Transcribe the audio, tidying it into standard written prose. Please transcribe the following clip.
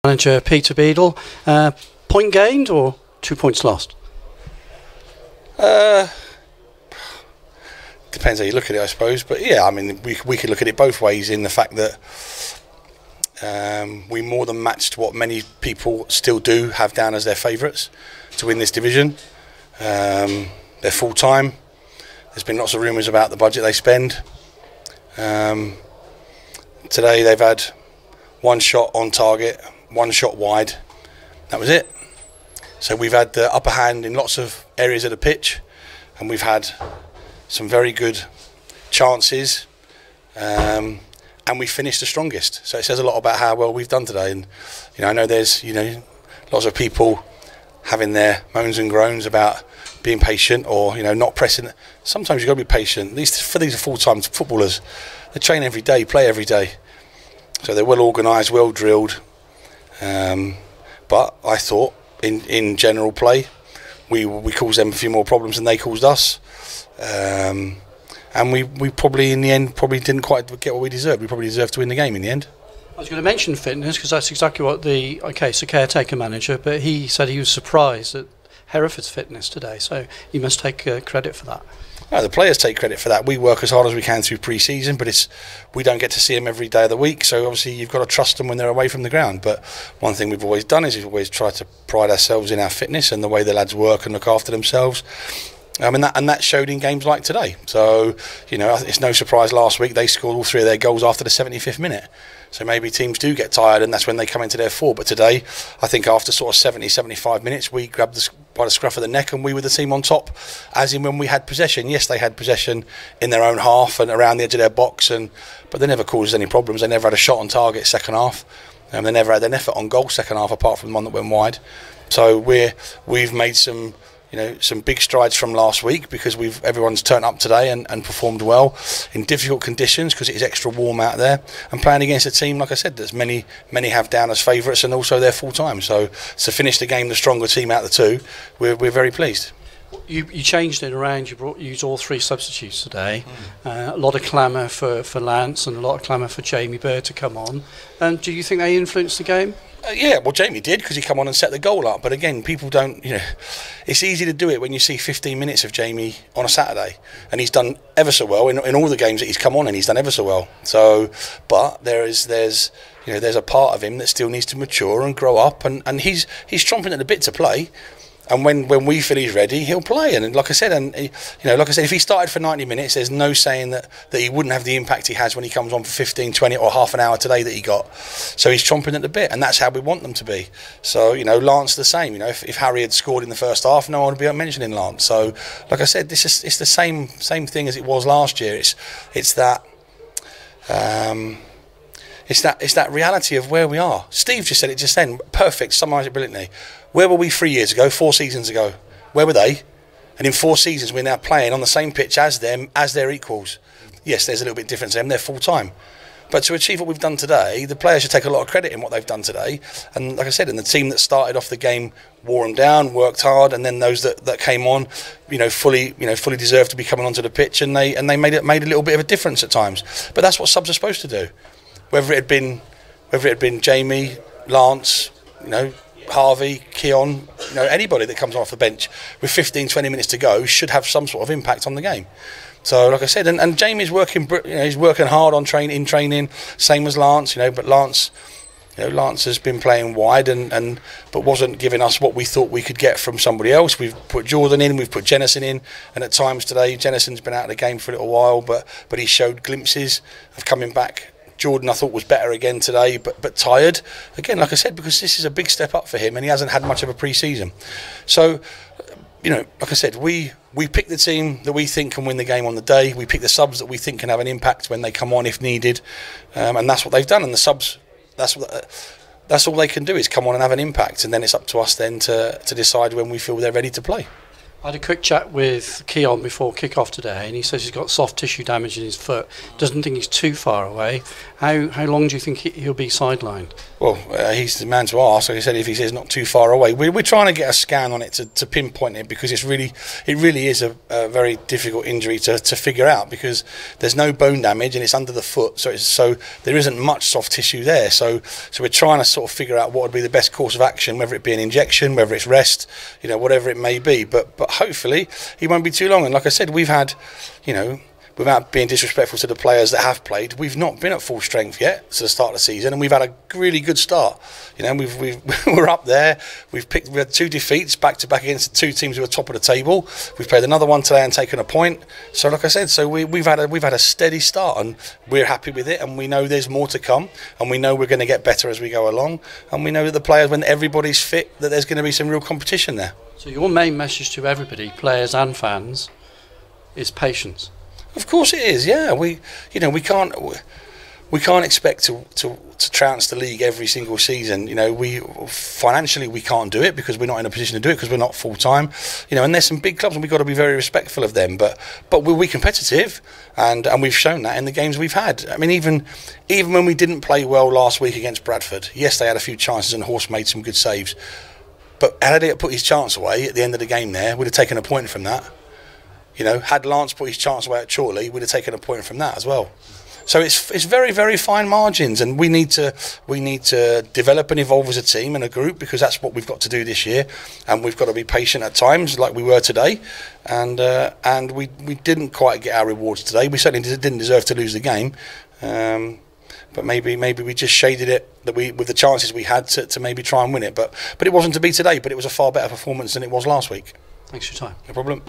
Manager Peter Beadle, point gained or 2 points lost? Depends how you look at it, I suppose. But yeah, I mean, we could look at it both ways in the fact that we more than matched what many people still do have down as their favourites to win this division. They're full time. There's been lots of rumours about the budget they spend. Today they've had one shot on target, one shot wide. That was it. So we've had the upper hand in lots of areas of the pitch, and we've had some very good chances, and we finished the strongest. So it says a lot about how well we've done today. And I know there's lots of people having their moans and groans about being patient or not pressing. Sometimes you've got to be patient. These are full-time footballers. They train every day, play every day, so they're well organised, well drilled. But I thought in general play we caused them a few more problems than they caused us, and we probably in the end didn't quite get what we deserved. We probably deserved to win the game in the end. I was going to mention fitness because that's exactly what it's a caretaker manager, but he said he was surprised at Hereford's fitness today, so you must take credit for that. No, the players take credit for that. We work as hard as we can through pre-season, but we don't get to see them every day of the week, so obviously you've got to trust them when they're away from the ground. But one thing we've always done is we've always tried to pride ourselves in our fitness and the way the lads work and look after themselves. And that showed in games like today. So, it's no surprise last week they scored all 3 of their goals after the 75th minute. So maybe teams do get tired and that's when they come into their form. But today, I think after sort of 70, 75 minutes, we grabbed by the scruff of the neck and we were the team on top, as in when we had possession. Yes, they had possession in their own half and around the edge of their box, but they never caused any problems. They never had a shot on target second half. They never had an effort on goal second half apart from the one that went wide. So we've made some big strides from last week because everyone's turned up today and performed well in difficult conditions because it is extra warm out there, and playing against a team, like I said, that many have down as favourites and also they're full time. So to finish the game the stronger team out of the two, we're very pleased. You changed it around. You used all 3 substitutes today. A lot of clamour for Lance and a lot of clamour for Jamie Bird to come on. And do you think they influenced the game? Yeah, well, Jamie did because he come on and set the goal up. But again, people don't. It's easy to do it when you see 15 minutes of Jamie on a Saturday, and he's done ever so well in all the games that he's come on, and he's done ever so well. So, but there's a part of him that still needs to mature and grow up, and he's chomping at the bit to play. And when we feel he's ready, he'll play. And like I said, if he started for 90 minutes, there's no saying that he wouldn't have the impact he has when he comes on for 15, 20 or half an hour today that he got. So he's chomping at the bit, and that's how we want them to be. So, Lance the same. If Harry had scored in the first half, no one would be mentioning Lance. So, like I said, it's the same thing as it was last year. It's that reality of where we are. Steve just said it just then. Perfect, summarised it brilliantly. Where were we 3 years ago, 4 seasons ago? Where were they? And in 4 seasons, we're now playing on the same pitch as them, as their equals. Yes, there's a little bit difference to them. They're full time. But to achieve what we've done today, the players should take a lot of credit in what they've done today. And like I said, and the team that started off the game wore them down, worked hard, and then those that came on, fully deserved to be coming onto the pitch, and they made a little bit of a difference at times. But that's what subs are supposed to do. Whether it had been Jamie, Lance, Harvey, Keon, anybody that comes off the bench with 15, 20 minutes to go should have some sort of impact on the game. So, like I said, and Jamie's working, he's working hard on training, same as Lance, but Lance has been playing wide but wasn't giving us what we thought we could get from somebody else. We've put Jordan in, we've put Jennison in, and at times today, Jennison's been out of the game for a little while, but he showed glimpses of coming back. Jordan, I thought, was better again today, but tired. Again, like I said, because this is a big step up for him and he hasn't had much of a pre-season. So, like I said, we pick the team that we think can win the game on the day. We pick the subs that we think can have an impact when they come on if needed. And that's what they've done. And the subs, that's all they can do is come on and have an impact. And then it's up to us then to decide when we feel they're ready to play. I had a quick chat with Keon before kick-off today, and he says he's got soft tissue damage in his foot. Doesn't think he's too far away. How long do you think he'll be sidelined? Well, he's the man to ask. Like I said, if he says not too far away, we're trying to get a scan on it to pinpoint it, because it really is a very difficult injury to figure out, because there's no bone damage and it's under the foot, so there isn't much soft tissue there. So we're trying to sort of figure out what would be the best course of action, whether it be an injection, whether it's rest, whatever it may be. But hopefully he won't be too long. And like I said, we've had, without being disrespectful to the players that have played, we've not been at full strength yet to the start of the season, and we've had a really good start. We're up there. We had 2 defeats back to back against the 2 teams who are top of the table. We've played another one today and taken a point. So like I said, we've had a steady start, and we're happy with it, and we know there's more to come, and we know we're going to get better as we go along, and we know that the players, when everybody's fit, that there's going to be some real competition there. So your main message to everybody, players and fans, is patience. Of course it is. Yeah, we can't expect to trounce the league every single season. We financially we can't do it, because we're not in a position to do it, because we're not full time. And there's some big clubs, and we've got to be very respectful of them. But we're competitive, and we've shown that in the games we've had. I mean, even when we didn't play well last week against Bradford, yes, they had a few chances, and Horse made some good saves. But had he put his chance away at the end of the game, there we'd have taken a point from that. Had Lance put his chance away at Chorley, we'd have taken a point from that as well. So it's very, very fine margins, and we need to develop and evolve as a team and a group, because that's what we've got to do this year, and we've got to be patient at times, like we were today, and we didn't quite get our rewards today. We certainly didn't deserve to lose the game, but maybe we just shaded it with the chances we had to maybe try and win it, but it wasn't to be today. But it was a far better performance than it was last week. Thanks for your time. No problem.